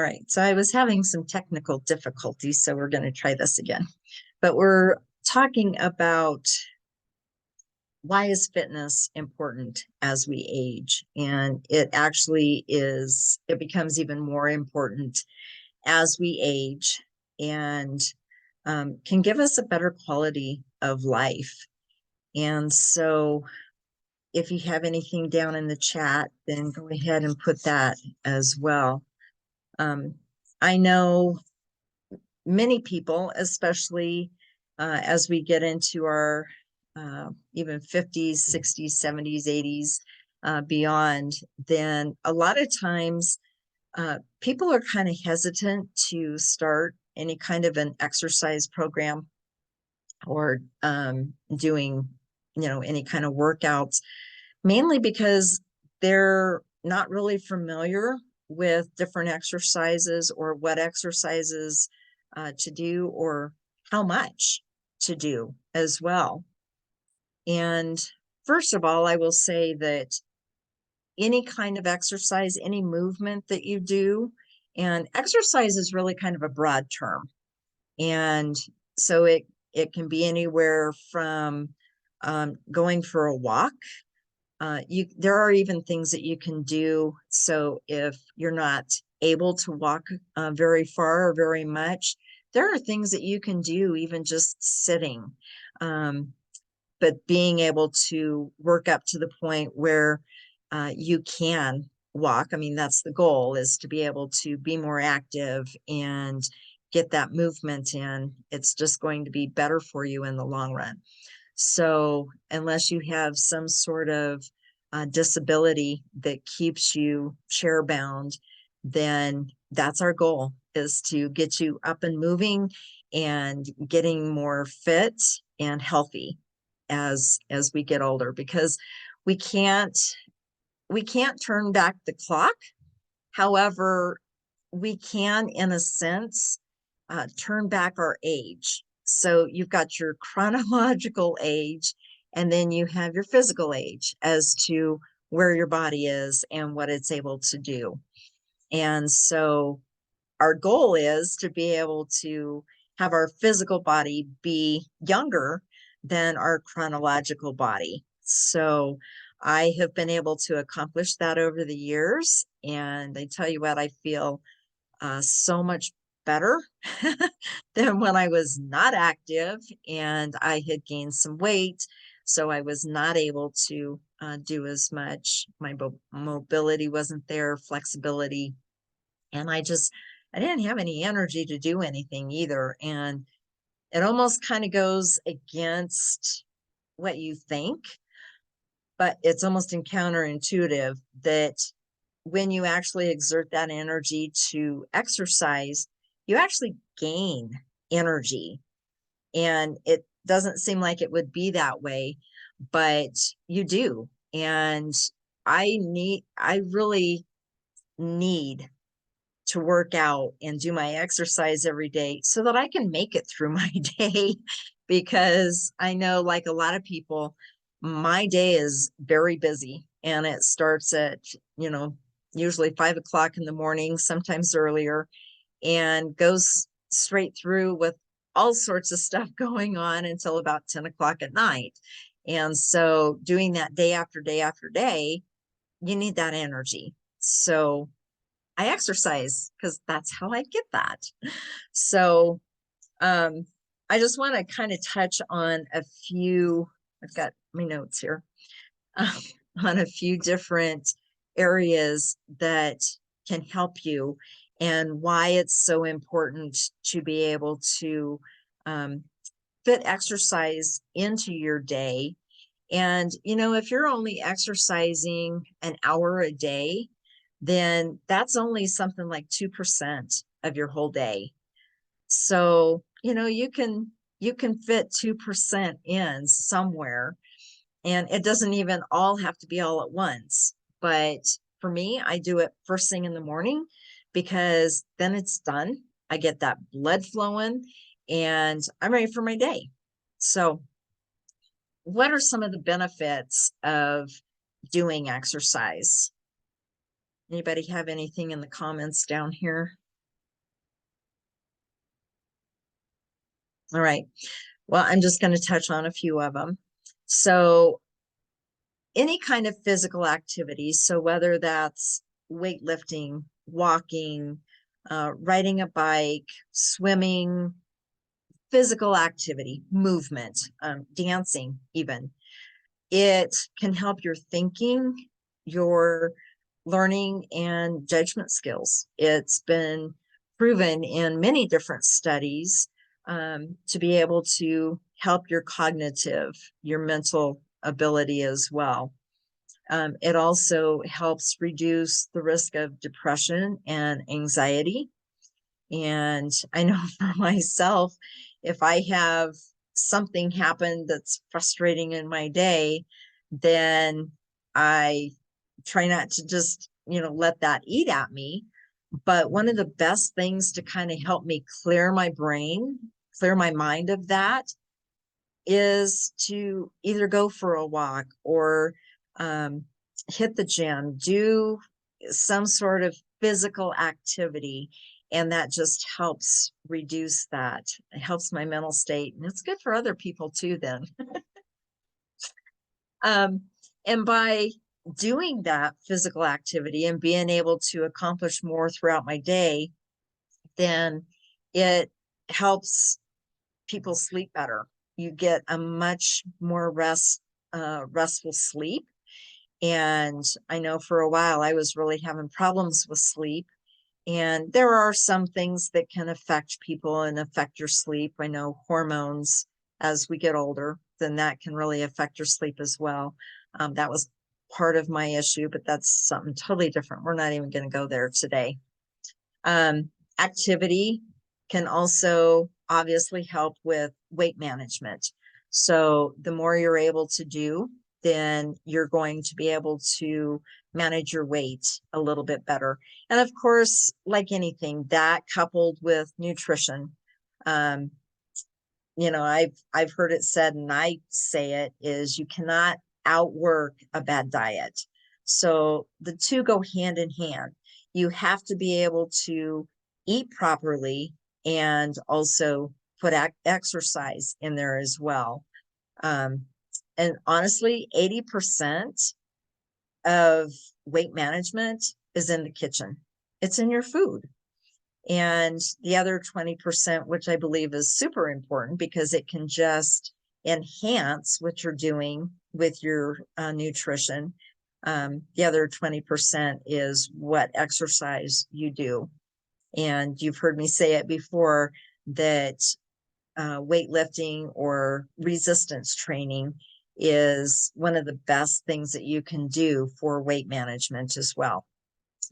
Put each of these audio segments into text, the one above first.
All right, so I was having some technical difficulties, so we're going to try this again. But we're talking about why is fitness important as we age? And it actually is, it becomes even more important as we age and can give us a better quality of life. And so if you have anything down in the chat, then go ahead and put that as well. Um, I know many people, especially as we get into our even 50s, 60s, 70s, 80s, beyond, then a lot of times people are kind of hesitant to start any kind of an exercise program or doing, any kind of workouts, mainly because they're not really familiar with different exercises or what exercises to do or how much to do as well. And first of all, I will say that any kind of exercise, any movement that you do, and exercise is really kind of a broad term. And so it can be anywhere from going for a walk. There are even things that you can do. So if you're not able to walk very far or very much, there are things that you can do even just sitting. But being able to work up to the point where you can walk. I mean, that's the goal, is to be able to be more active and get that movement in. It's just going to be better for you in the long run. So unless you have some sort of disability that keeps you chair bound, then that's our goal, is to get you up and moving and getting more fit and healthy as we get older, because we can't we can't turn back the clock. However, we can, in a sense, turn back our age. So you've got your chronological age, and then you have your physical age as to where your body is and what it's able to do. And so our goal is to be able to have our physical body be younger than our chronological body. So I have been able to accomplish that over the years. And I tell you what, I feel so much better than when I was not active and I had gained some weight. So I was not able to do as much. My mobility wasn't there, flexibility. And I didn't have any energy to do anything either. And it almost kind of goes against what you think, but it's almost counterintuitive that when you actually exert that energy to exercise, you actually gain energy. And it doesn't seem like it would be that way, but you do. And I really need to work out and do my exercise every day so that I can make it through my day. Because I know, like a lot of people, my day is very busy and it starts at, usually 5 o'clock in the morning, sometimes earlier, and goes straight through with all sorts of stuff going on until about 10 o'clock at night. And so doing that day after day after day, you need that energy. So I exercise because that's how I get that. So um, I just want to kind of touch on a few, I've got my notes here, um, on a few different areas that can help you and why it's so important to be able to um, fit exercise into your day. And, if you're only exercising an hour a day, then that's only something like 2% of your whole day. So, you can fit 2% in somewhere, and it doesn't even all have to be all at once. But for me, I do it first thing in the morning because then it's done. I get that blood flowing and I'm ready for my day. So, what are some of the benefits of doing exercise? Anybody have anything in the comments down here? All right. Well, I'm just going to touch on a few of them. So any kind of physical activity, so whether that's weightlifting, walking, riding a bike, swimming, physical activity, movement, dancing, even, it can help your thinking, your learning, and judgment skills. It's been proven in many different studies to be able to help your cognitive, your mental ability as well. It also helps reduce the risk of depression and anxiety. And I know for myself, if I have something happen that's frustrating in my day, then I try not to just, let that eat at me. But one of the best things to kind of help me clear my brain, clear my mind of that, is to either go for a walk or hit the gym, do some sort of physical activity. And that just helps reduce that. It helps my mental state. And it's good for other people too, then. um, and by doing that physical activity and being able to accomplish more throughout my day, then it helps people sleep better. You get a much more restful sleep. And I know for a while I was really having problems with sleep. And there are some things that can affect people and affect your sleep. I know hormones as we get older, then that can really affect your sleep as well. That was part of my issue, but that's something totally different. We're not even going to go there today. Activity can also obviously help with weight management. So the more you're able to do, then you're going to be able to manage your weight a little bit better. And of course, like anything, that coupled with nutrition, um, I've heard it said, and I say it, is you cannot outwork a bad diet. So the two go hand in hand. You have to be able to eat properly and also put exercise in there as well. Um, and honestly, 80% of weight management is in the kitchen. It's in your food. And the other 20%, which I believe is super important because it can just enhance what you're doing with your nutrition. The other 20% is what exercise you do. And you've heard me say it before that weightlifting or resistance training is one of the best things that you can do for weight management as well.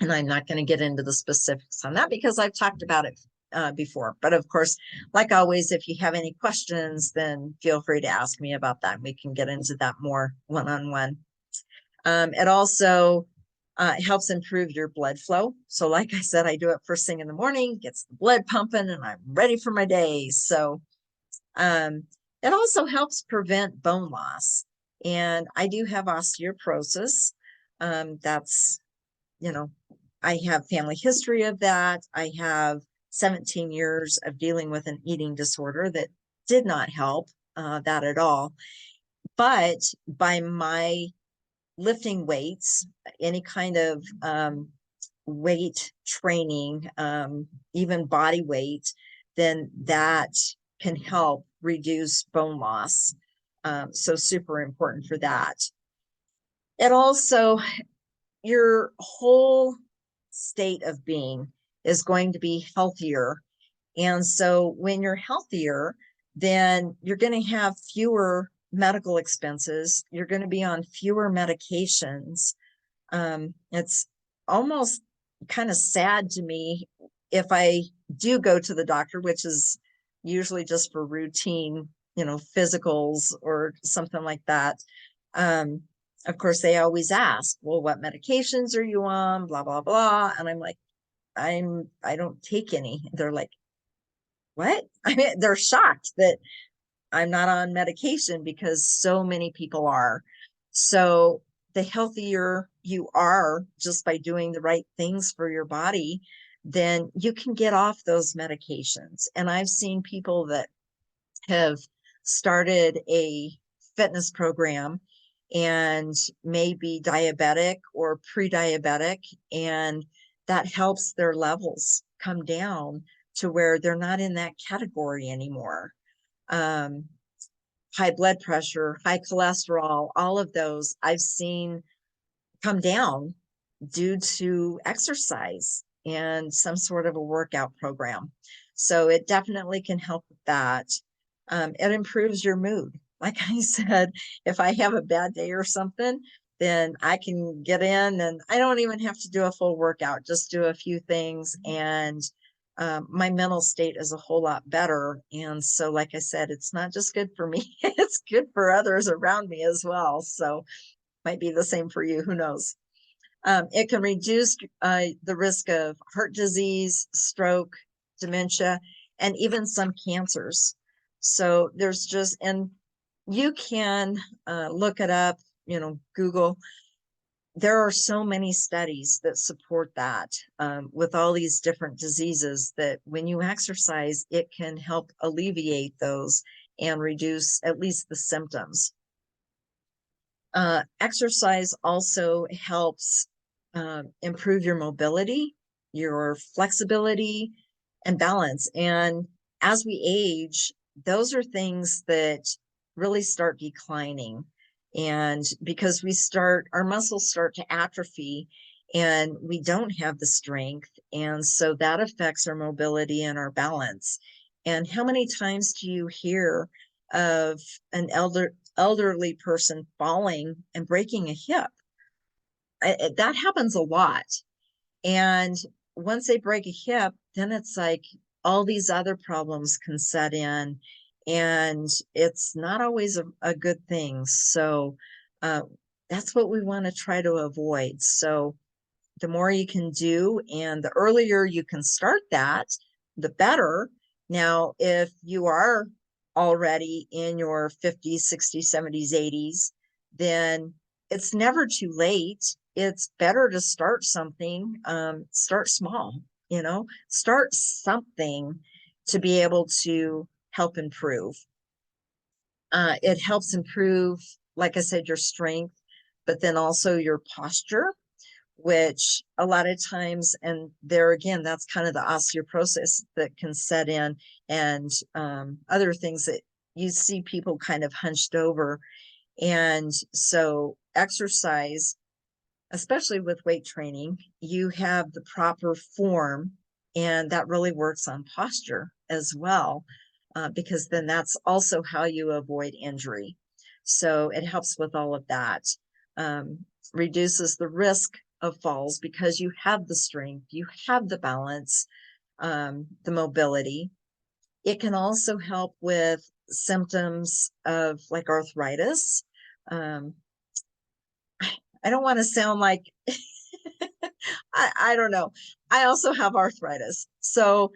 And I'm not going to get into the specifics on that because I've talked about it before. But of course, like always, if you have any questions, then feel free to ask me about that. We can get into that more one-on-one. It also helps improve your blood flow. So like I said, I do it first thing in the morning, gets the blood pumping, and I'm ready for my day. So it also helps prevent bone loss. And I do have osteoporosis. That's, I have family history of that. I have 17 years of dealing with an eating disorder that did not help that at all. But by my lifting weights, any kind of weight training, even body weight, then that can help reduce bone loss. So super important for that. It also, your whole state of being is going to be healthier. And so when you're healthier, then you're going to have fewer medical expenses. You're going to be on fewer medications. It's almost kind of sad to me if I do go to the doctor, which is usually just for routine, physicals or something like that. Of course, they always ask, well, what medications are you on? Blah, blah, blah. And I'm like, I don't take any. They're like, what? I mean, they're shocked that I'm not on medication because so many people are. So the healthier you are just by doing the right things for your body, then you can get off those medications. And I've seen people that have started a fitness program and may be diabetic or pre-diabetic, and that helps their levels come down to where they're not in that category anymore. Um, High blood pressure, high cholesterol, all of those I've seen come down due to exercise and some sort of a workout program. So it definitely can help with that. It improves your mood. Like I said, if I have a bad day or something, then I can get in and I don't even have to do a full workout, just do a few things. And my mental state is a whole lot better. And so, like I said, it's not just good for me, it's good for others around me as well. So, might be the same for you. Who knows? It can reduce the risk of heart disease, stroke, dementia, and even some cancers. So there's just, and you can look it up, Google. There are so many studies that support that with all these different diseases that when you exercise, it can help alleviate those and reduce at least the symptoms. Exercise also helps improve your mobility, your flexibility, and balance. And as we age, those are things that really start declining. And because our muscles start to atrophy and we don't have the strength. And so that affects our mobility and our balance. And how many times do you hear of an elderly person falling and breaking a hip? That happens a lot. And once they break a hip, then it's like all these other problems can set in, and it's not always a good thing. So uh, that's what we want to try to avoid. So the more you can do and the earlier you can start that, the better. Now, if you are already in your 50s, 60s, 70s, 80s, then it's never too late. It's better to start something, start small, start something to be able to help improve. It helps improve, like I said, your strength, but then also your posture, which a lot of times, and there again, that's kind of the osteoporosis that can set in, and other things that you see people kind of hunched over. And so exercise, especially with weight training, you have the proper form, and that really works on posture as well, because then that's also how you avoid injury. So it helps with all of that. Reduces the risk of falls because you have the strength, you have the balance, the mobility. It can also help with symptoms of like arthritis. Um, I don't want to sound like I don't know. I also have arthritis. So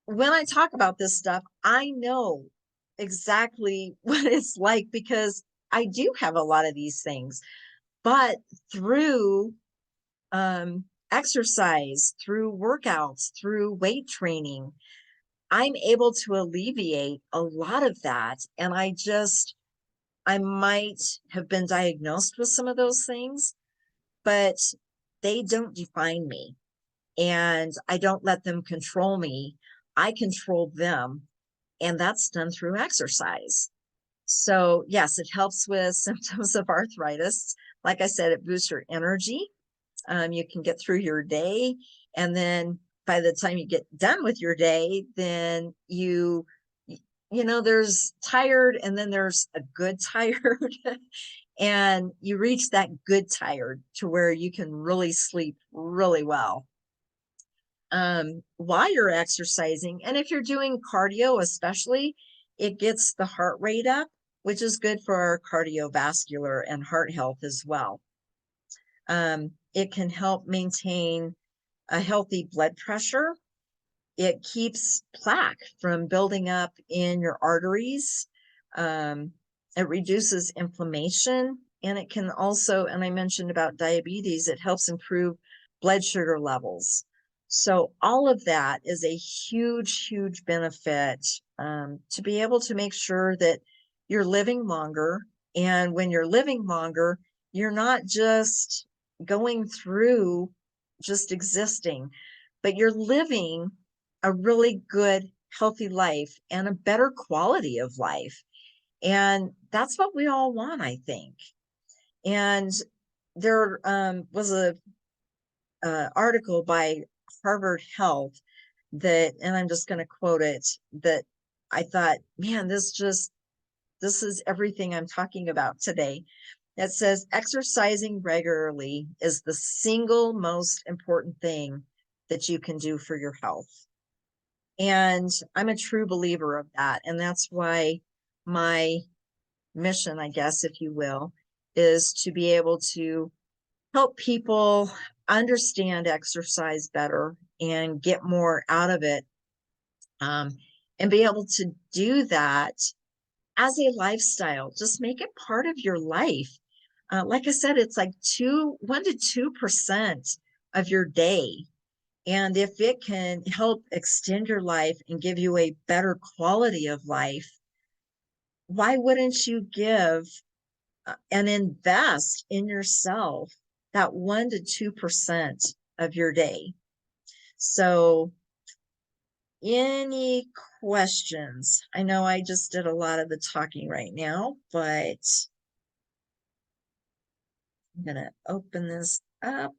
when I talk about this stuff, I know exactly what it's like because I do have a lot of these things. But through exercise, through workouts, through weight training, I'm able to alleviate a lot of that. And I might have been diagnosed with some of those things, but they don't define me and I don't let them control me. I control them, and that's done through exercise. So, yes, it helps with symptoms of arthritis. Like I said, it boosts your energy. You can get through your day. And then by the time you get done with your day, then there's tired and then there's a good tired. And you reach that good tired to where you can really sleep really well while you're exercising. And if you're doing cardio, especially, it gets the heart rate up, which is good for our cardiovascular and heart health as well. It can help maintain a healthy blood pressure. It keeps plaque from building up in your arteries. It reduces inflammation, and it can also, and I mentioned about diabetes, it helps improve blood sugar levels. So all of that is a huge, huge benefit, to be able to make sure that you're living longer. And when you're living longer, you're not just going through just existing, but you're living a really good, healthy life and a better quality of life. And that's what we all want, I think. And there was a article by Harvard Health that, and I'm just going to quote it, that I thought, man, this is everything I'm talking about today. It says exercising regularly is the single most important thing that you can do for your health. And I'm a true believer of that. And that's why my mission, I guess, if you will, is to be able to help people understand exercise better and get more out of it, and be able to do that as a lifestyle. Just make it part of your life. Like I said, it's like 1 to 2% of your day. And if it can help extend your life and give you a better quality of life, why wouldn't you give and invest in yourself that 1 to 2% of your day? So, any questions? I know I just did a lot of the talking right now, but I'm going to open this up.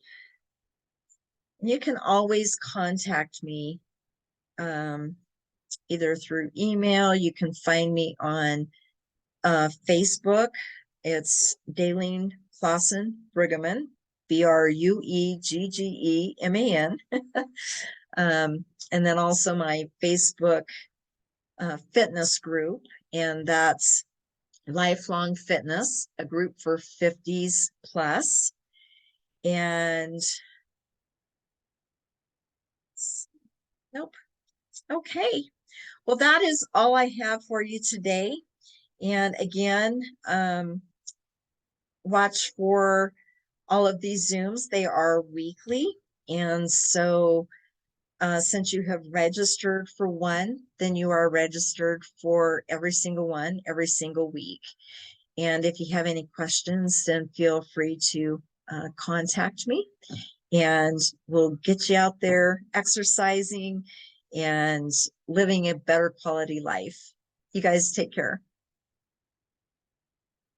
You can always contact me, either through email. You can find me on Facebook. It's Daleen Clausen Brueggemann, Brueggeman. And then also my Facebook fitness group, and that's Lifelong Fitness, a group for 50s plus. And nope. Okay. Well, that is all I have for you today. And again, watch for all of these Zooms. They are weekly. And so since you have registered for one, then you are registered for every single one, every single week. And if you have any questions, then feel free to contact me, and we'll get you out there exercising and living a better quality life. You guys take care.